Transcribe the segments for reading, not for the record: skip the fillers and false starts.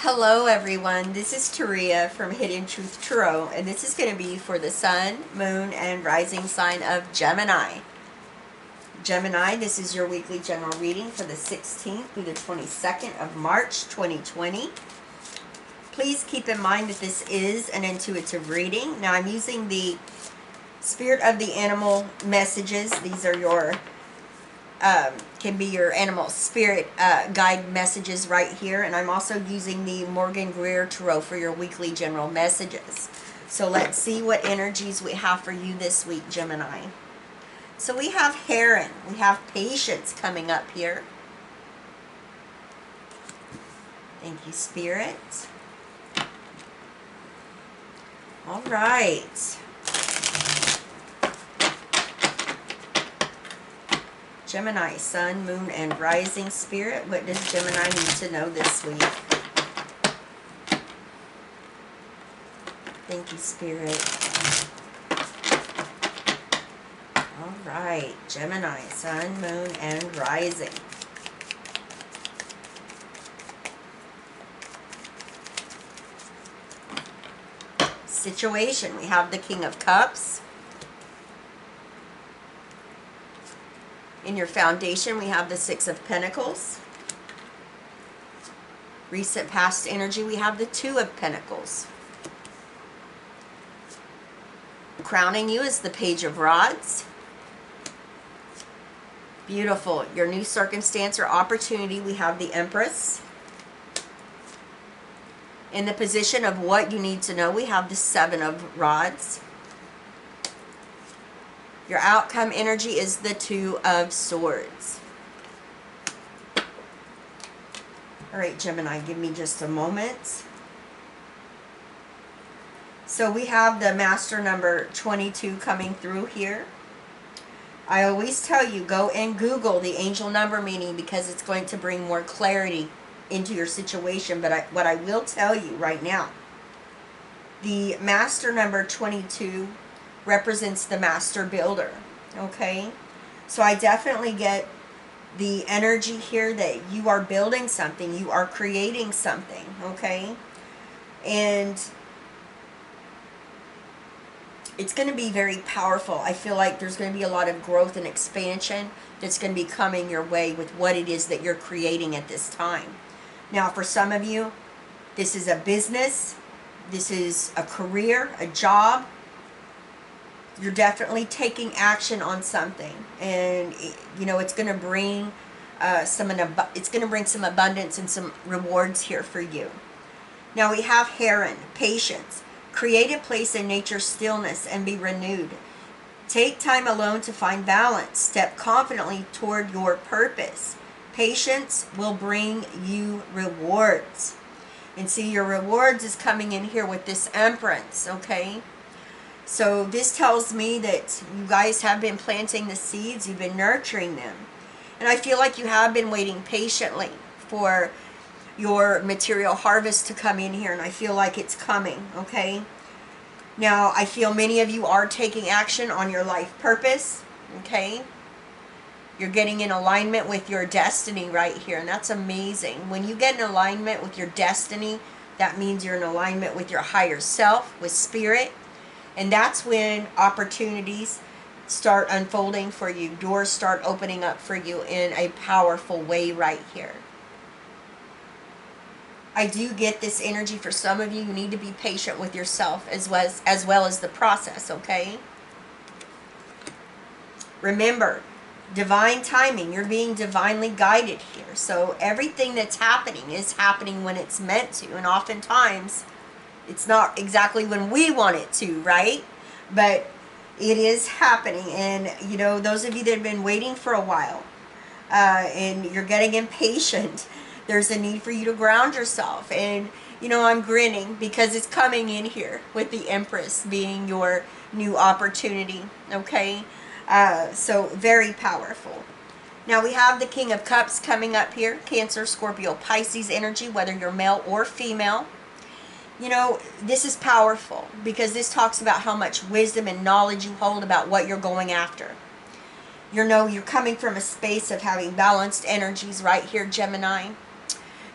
Hello everyone, this is Taria from Hidden Truth Tarot, and this is going to be for the Sun, Moon, and Rising sign of Gemini. Gemini, this is your weekly general reading for the 16th through the 22nd of March 2020. Please keep in mind that this is an intuitive reading. Now I'm using the Spirit of the Animal messages. These are your can be your animal spirit guide messages right here, and I'm also using the Morgan Greer Tarot for your weekly general messages. So let's see what energies we have for you this week, Gemini. So we have Heron, we have Patience coming up here. Thank you, Spirit. All right. Gemini, Sun, Moon, and Rising Spirit. What does Gemini need to know this week? Thank you, Spirit. All right, Gemini, Sun, Moon, and Rising. Situation, we have the King of Cups. In your foundation, we have the Six of Pentacles. Recent past energy, we have the Two of Pentacles. Crowning you is the Page of Rods. Beautiful. Your new circumstance or opportunity, we have the Empress. In the position of what you need to know, we have the Seven of Rods. Your outcome energy is the Two of Swords. All right, Gemini, give me just a moment. So we have the master number 22 coming through here. I always tell you, go and Google the angel number meaning because it's going to bring more clarity into your situation. But what I will tell you right now, the master number 22 represents the master builder. Okay, so I definitely get the energy here that you are building something, you are creating something. Okay, and it's going to be very powerful. I feel like there's going to be a lot of growth and expansion that's going to be coming your way with what it is that you're creating at this time. Now for some of you, this is a business, this is a career, a job. You're definitely taking action on something, and you know it's going to bring some abundance and some rewards here for you. Now we have Heron, Patience. Create a place in nature's stillness and be renewed. Take time alone to find balance. Step confidently toward your purpose. Patience will bring you rewards. And see, your rewards is coming in here with this Empress, okay? So this tells me that you guys have been planting the seeds, you've been nurturing them. And I feel like you have been waiting patiently for your material harvest to come in here, and I feel like it's coming, okay? Now, I feel many of you are taking action on your life purpose, okay? You're getting in alignment with your destiny right here, and that's amazing. When you get in alignment with your destiny, that means you're in alignment with your higher self, with spirit. And that's when opportunities start unfolding for you. Doors start opening up for you in a powerful way right here. I do get this energy for some of you. You need to be patient with yourself as well as the process, okay? Remember, divine timing. You're being divinely guided here. So everything that's happening is happening when it's meant to. And oftentimes, it's not exactly when we want it to, right? But it is happening. And, you know, those of you that have been waiting for a while and you're getting impatient, there's a need for you to ground yourself. And, you know, I'm grinning because it's coming in here with the Empress being your new opportunity, okay? So very powerful. Now we have the King of Cups coming up here. Cancer, Scorpio, Pisces energy, whether you're male or female. You know, this is powerful because this talks about how much wisdom and knowledge you hold about what you're going after. You know, you're coming from a space of having balanced energies right here, Gemini.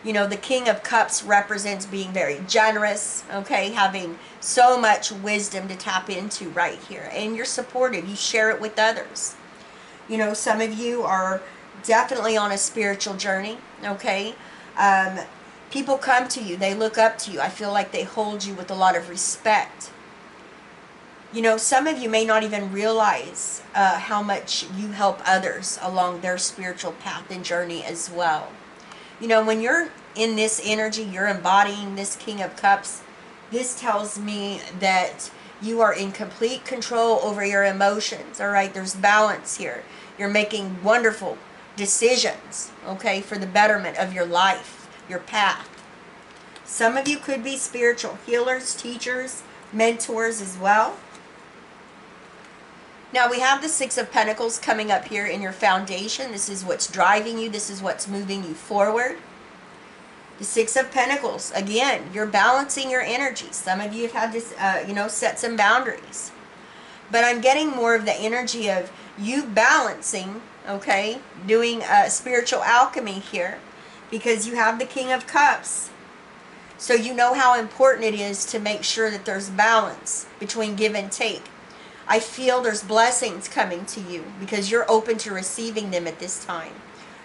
You know, the King of Cups represents being very generous, okay, having so much wisdom to tap into right here. And you're supportive. You share it with others. You know, some of you are definitely on a spiritual journey, okay? People come to you. They look up to you. I feel like they hold you with a lot of respect. You know, some of you may not even realize how much you help others along their spiritual path and journey as well. You know, when you're in this energy, you're embodying this King of Cups, this tells me that you are in complete control over your emotions, all right? There's balance here. You're making wonderful decisions, okay, for the betterment of your life, your path. Some of you could be spiritual healers, teachers, mentors as well. Now we have the Six of Pentacles coming up here in your foundation. This is what's driving you. This is what's moving you forward. The Six of Pentacles, again, you're balancing your energy. Some of you have had to, you know, set some boundaries. But I'm getting more of the energy of you balancing, okay, doing spiritual alchemy here, because you have the King of Cups. So you know how important it is to make sure that there's balance between give and take. I feel there's blessings coming to you because you're open to receiving them at this time.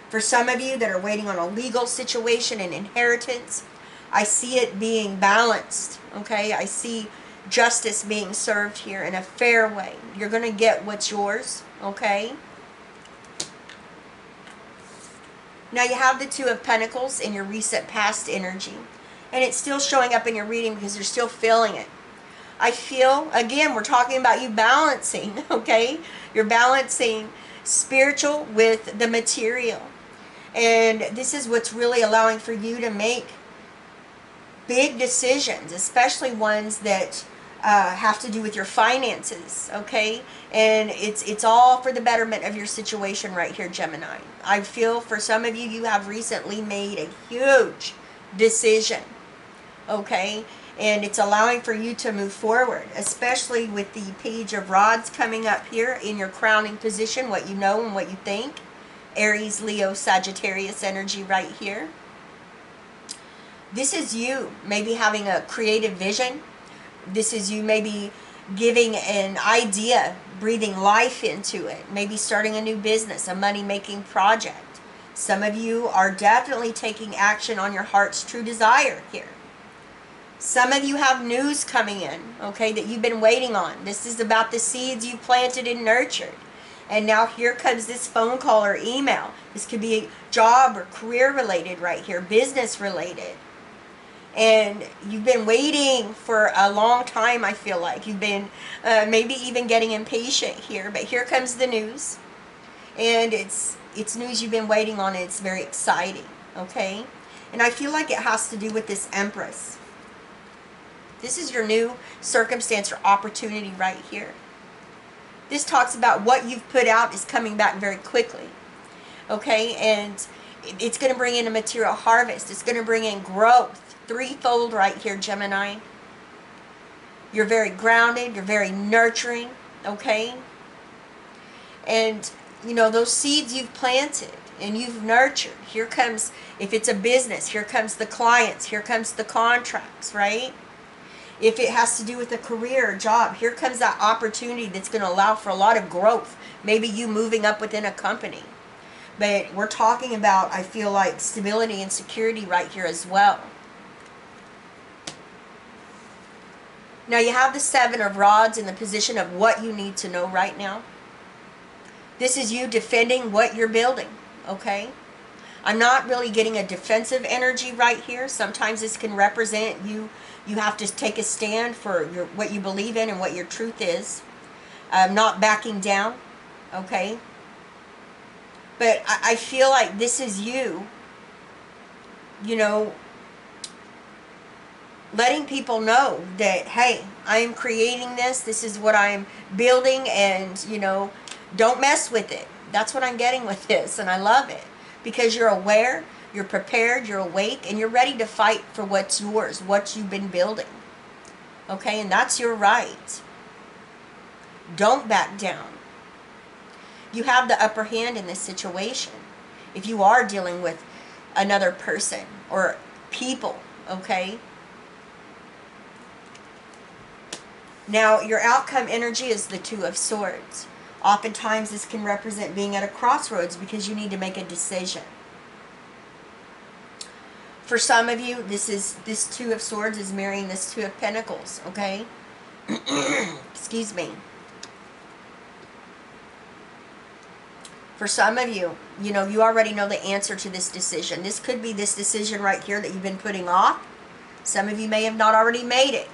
For some of you that are waiting on a legal situation and inheritance, I see it being balanced, okay? I see justice being served here in a fair way. You're going to get what's yours, okay? Now you have the Two of Pentacles in your recent past energy. And it's still showing up in your reading because you're still feeling it. I feel, again, we're talking about you balancing, okay? You're balancing spiritual with the material. And this is what's really allowing for you to make big decisions, especially ones that have to do with your finances, okay? And it's all for the betterment of your situation right here, Gemini. I feel for some of you, you have recently made a huge decision, okay? And it's allowing for you to move forward, especially with the Page of Rods coming up here in your crowning position, what you know and what you think. Aries, Leo, Sagittarius energy right here. This is you maybe having a creative vision. This is you maybe giving an idea, breathing life into it. Maybe starting a new business, a money-making project. Some of you are definitely taking action on your heart's true desire here. Some of you have news coming in, okay, that you've been waiting on. This is about the seeds you planted and nurtured. And now here comes this phone call or email. This could be job or career related right here, business related. And you've been waiting for a long time, I feel like. You've been maybe even getting impatient here. But here comes the news. And it's news you've been waiting on, and it's very exciting, okay? And I feel like it has to do with this Empress. This is your new circumstance or opportunity right here. This talks about what you've put out is coming back very quickly. Okay, and it's going to bring in a material harvest. It's going to bring in growth. Threefold right here, Gemini. You're very grounded. You're very nurturing. Okay. And, you know, those seeds you've planted and you've nurtured. Here comes, if it's a business, here comes the clients. Here comes the contracts, right? If it has to do with a career or job, here comes that opportunity that's going to allow for a lot of growth. Maybe you moving up within a company. But we're talking about, I feel like, stability and security right here as well. Now you have the Seven of Rods in the position of what you need to know right now. This is you defending what you're building, okay? I'm not really getting a defensive energy right here. Sometimes this can represent you have to take a stand for what you believe in and what your truth is. Not backing down, okay? But I feel like this is you, you know, letting people know that, hey, I am creating this. This is what I'm building, and, you know, don't mess with it. That's what I'm getting with this, and I love it. Because you're aware, you're prepared, you're awake, and you're ready to fight for what's yours, what you've been building. Okay, and that's your right. Don't back down. You have the upper hand in this situation. If you are dealing with another person, or people, okay? Now, your outcome energy is the Two of Swords. Oftentimes, this can represent being at a crossroads because you need to make a decision. For some of you, this Two of Swords is mirroring this Two of Pentacles, okay? Excuse me. For some of you, you know, you already know the answer to this decision. This could be this decision right here that you've been putting off. Some of you may have not already made it.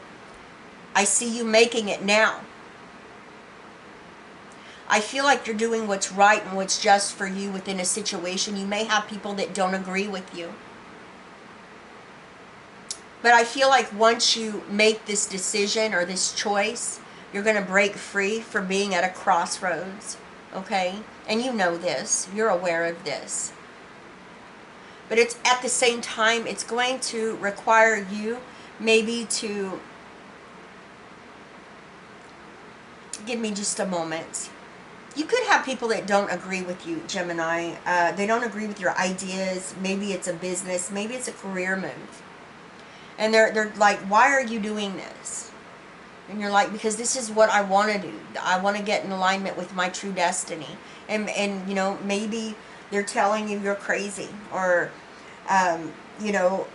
I see you making it now. I feel like you're doing what's right and what's just for you within a situation. You may have people that don't agree with you. But I feel like once you make this decision or this choice, you're going to break free from being at a crossroads, okay? And you know this. You're aware of this. But it's at the same time, it's going to require you maybe to... Give me just a moment. You could have people that don't agree with you, Gemini. They don't agree with your ideas. Maybe it's a business. Maybe it's a career move. And they're like, why are you doing this? And you're like, because this is what I want to do. I want to get in alignment with my true destiny. And you know, maybe they're telling you you're crazy. Or, you know,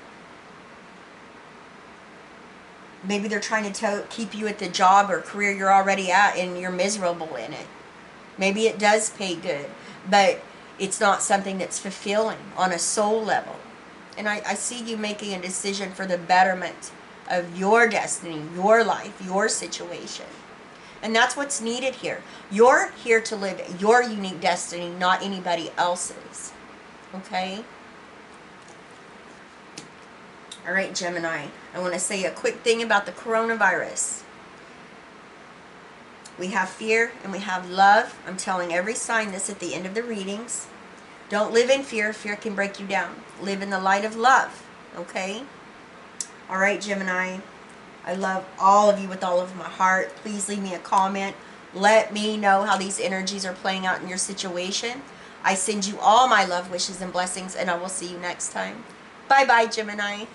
maybe they're trying to keep you at the job or career you're already at and you're miserable in it. Maybe it does pay good, but it's not something that's fulfilling on a soul level. And I see you making a decision for the betterment of your destiny, your life, your situation. And that's what's needed here. You're here to live your unique destiny, not anybody else's. Okay? All right, Gemini. I want to say a quick thing about the coronavirus. We have fear and we have love. I'm telling every sign this at the end of the readings. Don't live in fear. Fear can break you down. Live in the light of love. Okay? All right, Gemini. I love all of you with all of my heart. Please leave me a comment. Let me know how these energies are playing out in your situation. I send you all my love, wishes, and blessings, and I will see you next time. Bye-bye, Gemini.